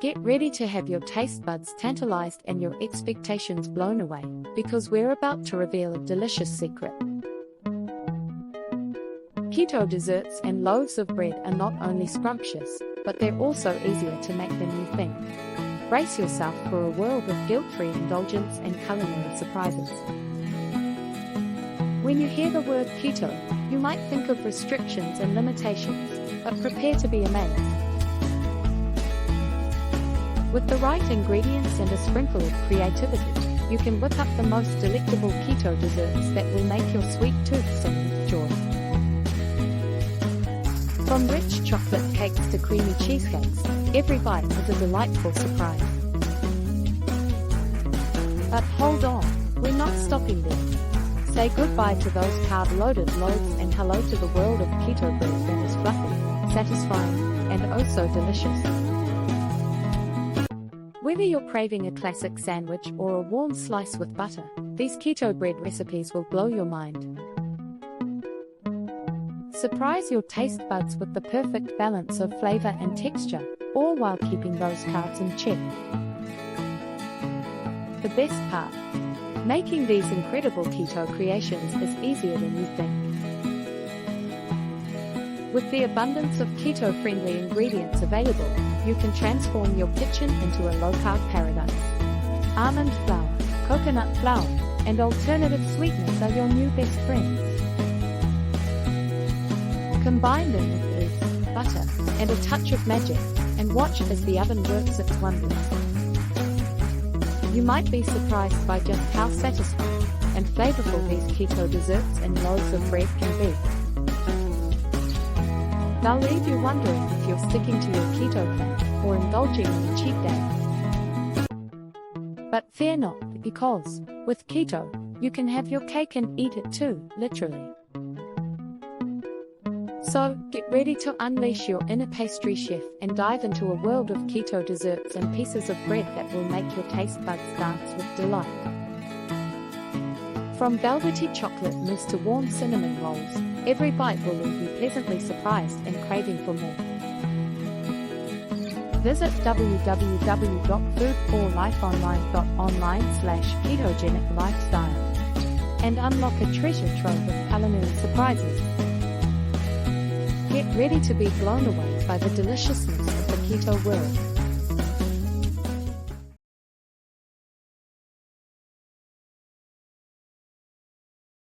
Get ready to have your taste buds tantalized and your expectations blown away, because we're about to reveal a delicious secret. Keto desserts and loaves of bread are not only scrumptious, but they're also easier to make than you think. Brace yourself for a world of guilt-free indulgence and culinary surprises. When you hear the word keto, you might think of restrictions and limitations, but prepare to be amazed. With the right ingredients and a sprinkle of creativity, you can whip up the most delectable keto desserts that will make your sweet tooth sing with joy. From rich chocolate cakes to creamy cheesecakes, every bite is a delightful surprise. But hold on, we're not stopping there. Say goodbye to those carb-loaded loaves and hello to the world of keto bread that is fluffy, satisfying, and oh so delicious. Whether you're craving a classic sandwich or a warm slice with butter, these keto bread recipes will blow your mind. Surprise your taste buds with the perfect balance of flavor and texture, all while keeping those carbs in check. The best part: making these incredible keto creations is easier than you think. With the abundance of keto-friendly ingredients available, you can transform your kitchen into a low-carb paradise. Almond flour, coconut flour, and alternative sweeteners are your new best friends. Combine them with eggs, butter, and a touch of magic, and watch as the oven works its wonders. You might be surprised by just how satisfying and flavorful these keto desserts and loaves of bread can be. They'll leave you wondering if you're sticking to your keto plan or indulging on a cheat day. But fear not, because with keto, you can have your cake and eat it too, literally. So, get ready to unleash your inner pastry chef and dive into a world of keto desserts and pieces of bread that will make your taste buds dance with delight. From velvety chocolate mousse to warm cinnamon rolls, every bite will leave you pleasantly surprised and craving for more. Visit www.foodforlifeonline.online/ketogenic lifestyle and unlock a treasure trove of culinary surprises. Get ready to be blown away by the deliciousness of the keto world.